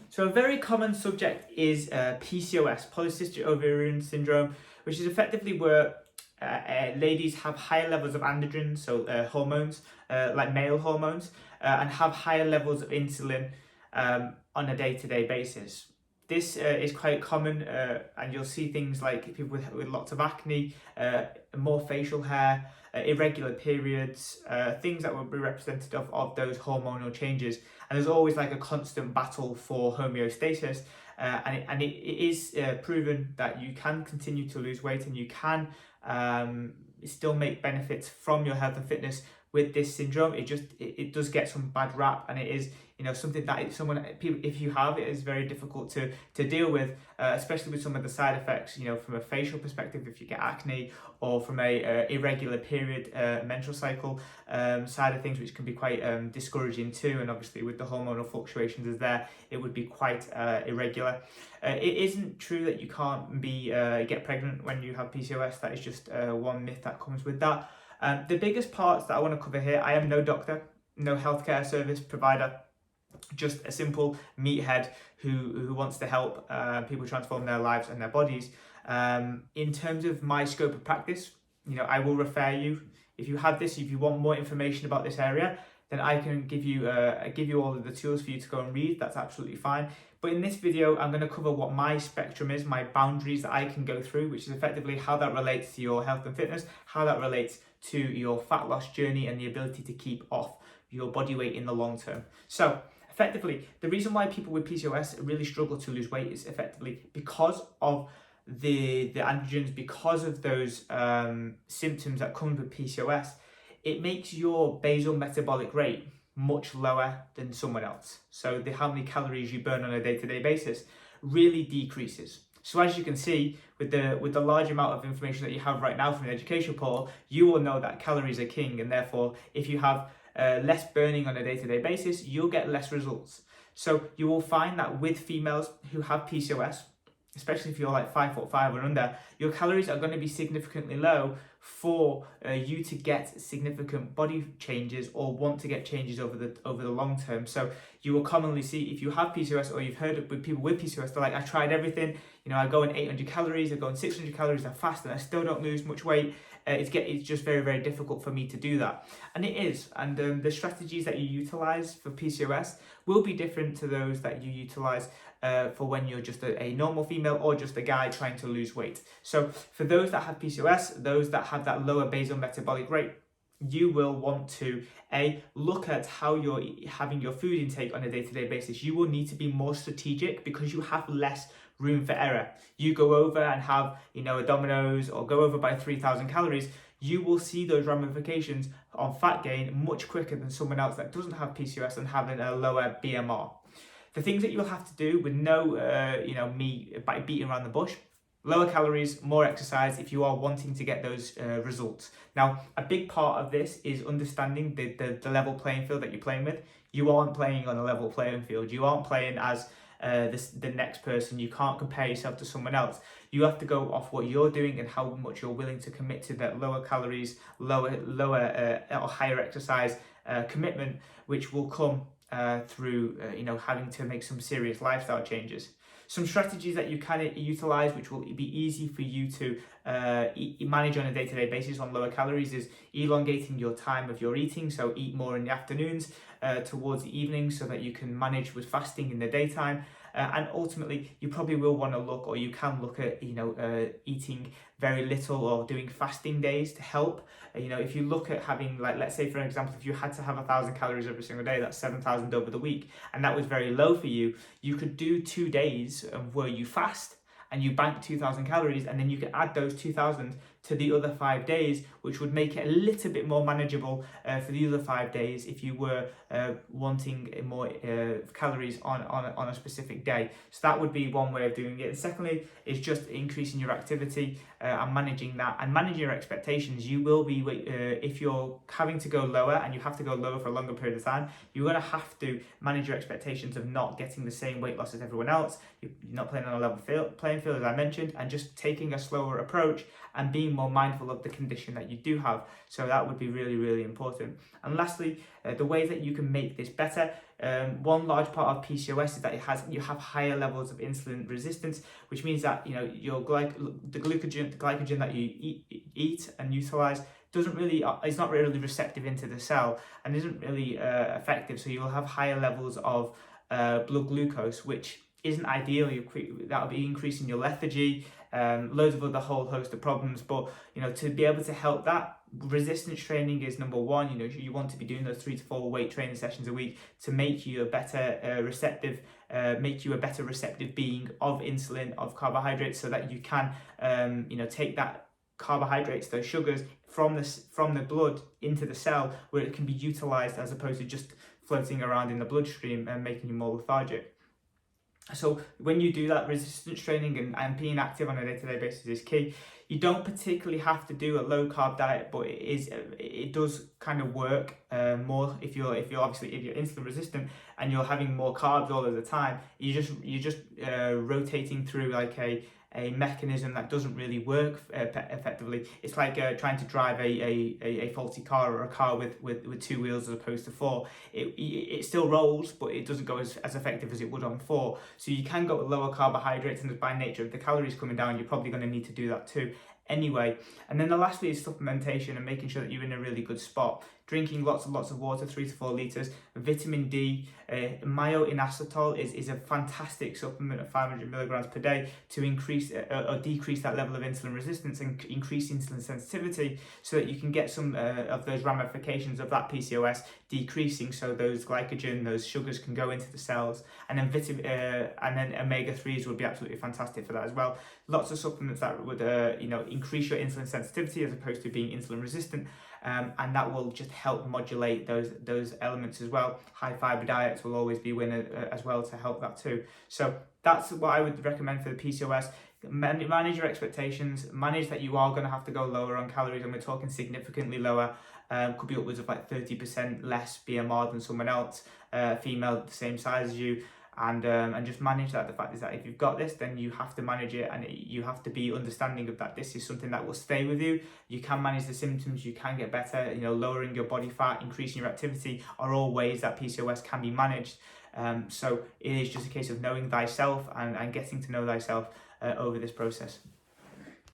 So a very common subject is PCOS, polycystic ovarian syndrome, which is effectively where ladies have higher levels of androgens, so hormones, like male hormones, and have higher levels of insulin on a day-to-day basis. This is quite common, and you'll see things like people with lots of acne, more facial hair, irregular periods, things that would be representative of those hormonal changes. And there's always like a constant battle for homeostasis, and it is proven that you can continue to lose weight and you can still make benefits from your health and fitness with this syndrome. It does get some bad rap, and it is something that if you have it, is very difficult to deal with, especially with some of the side effects, from a facial perspective if you get acne, or from a irregular period menstrual cycle side of things, which can be quite discouraging too. And obviously with the hormonal fluctuations it would be quite irregular. It isn't true that you can't get pregnant when you have PCOS. That is just one myth that comes with that. The biggest parts that I want to cover here: I am no doctor, no healthcare service provider, just a simple meathead who wants to help people transform their lives and their bodies. In terms of my scope of practice, I will refer you, if you have this, if you want more information about this area, then I can give you all of the tools for you to go and read. That's absolutely fine. But in this video, I'm going to cover what my spectrum is, my boundaries that I can go through, which is effectively how that relates to your health and fitness, how that relates to your fat loss journey and the ability to keep off your body weight in the long term. So effectively, the reason why people with PCOS really struggle to lose weight is effectively because of the androgens, because of those symptoms that come with PCOS. It makes your basal metabolic rate much lower than someone else. So how many calories you burn on a day-to-day basis really decreases. So as you can see, with the large amount of information that you have right now from the education portal, you will know that calories are king, and therefore if you have less burning on a day-to-day basis, you'll get less results. So you will find that with females who have PCOS, especially if you're like 5'5" or under, your calories are going to be significantly low for you to get significant body changes or want to get changes over the long term. So you will commonly see, if you have PCOS or you've heard it with people with PCOS, they're like, I tried everything, I go in 800 calories, I go in 600 calories, I fast and I still don't lose much weight. It's just very, very difficult for me to do that. And it is. And the strategies that you utilize for PCOS will be different to those that you utilize for when you're just a normal female or just a guy trying to lose weight. So for those that have PCOS, those that have that lower basal metabolic rate, you will want to look at how you're having your food intake on a day-to-day basis. You will need to be more strategic because you have less room for error. You go over and have a Domino's or go over by 3,000 calories, you will see those ramifications on fat gain much quicker than someone else that doesn't have PCOS and having a lower BMR. The things that you'll have to do with me by beating around the bush: lower calories, more exercise if you are wanting to get those results. Now, a big part of this is understanding the level playing field that you're playing with. You aren't playing on a level playing field. You aren't playing as the next person. You can't compare yourself to someone else. You have to go off what you're doing and how much you're willing to commit to that lower calories, lower or higher exercise commitment, which will come through having to make some serious lifestyle changes. Some strategies that you can utilize, which will be easy for you to manage on a day-to-day basis on lower calories, is elongating your time of your eating. So eat more in the afternoons towards the evening so that you can manage with fasting in the daytime. And ultimately, you probably will want to look, or you can look at, eating very little or doing fasting days to help. If you look at having, like, let's say, for example, if you had to have 1,000 calories every single day, that's 7,000 over the week, and that was very low for you, you could do 2 days where you fast and you bank 2,000 calories, and then you can add those 2,000 to the other 5 days, which would make it a little bit more manageable for the other 5 days if you were wanting more calories on a specific day. So that would be one way of doing it. And secondly is just increasing your activity and managing that, and managing your expectations. You will be, if you're having to go lower, and you have to go lower for a longer period of time, you're going to have to manage your expectations of not getting the same weight loss as everyone else. You're not playing on a level playing field, as I mentioned, and just taking a slower approach and being more mindful of the condition that you do have. So that would be really, really important. And lastly, the ways that you can make this better. One large part of PCOS is that you have higher levels of insulin resistance, which means that your the glycogen that you eat and utilize is not really receptive into the cell and isn't really effective. So you'll have higher levels of blood glucose, which isn't ideal. That'll be increasing your lethargy, loads of other whole host of problems. But to be able to help that, resistance training is number one. You want to be doing those 3 to 4 weight training sessions a week to make you a better receptive being of insulin, of carbohydrates, so that you can take that carbohydrates, those sugars from the blood into the cell, where it can be utilized as opposed to just floating around in the bloodstream and making you more lethargic. So when you do that, resistance training and being active on a day-to-day basis is key. You don't particularly have to do a low carb diet, but it does kind of work more if you're insulin resistant and you're having more carbs all of the time. You're just rotating through like a mechanism that doesn't really work effectively. It's like trying to drive a faulty car, or a car with 2 wheels as opposed to 4. It still rolls, but it doesn't go as effective as it would on 4. So you can go with lower carbohydrates, and by nature of the calories coming down, you're probably going to need to do that too anyway. And then the lastly is supplementation and making sure that you're in a really good spot. Drinking lots and lots of water, 3 to 4 litres. Vitamin D, myo-inositol is a fantastic supplement of 500 milligrams per day to increase or decrease that level of insulin resistance and increase insulin sensitivity, so that you can get some of those ramifications of that PCOS decreasing, so those glycogen, those sugars can go into the cells. And then omega-3s would be absolutely fantastic for that as well. Lots of supplements that would increase your insulin sensitivity as opposed to being insulin resistant. And that will just help modulate those elements as well. High fiber diets will always be winner as well to help that too. So that's what I would recommend for the PCOS. Manage your expectations. Manage that you are going to have to go lower on calories, and we're talking significantly lower. Could be upwards of like 30% less BMR than someone else, female the same size as you. And just manage that. The fact is that if you've got this, then you have to manage it, and you have to be understanding of that. This is something that will stay with you. You can manage the symptoms, you can get better. Lowering your body fat, increasing your activity are all ways that PCOS can be managed. So it is just a case of knowing thyself and getting to know thyself over this process.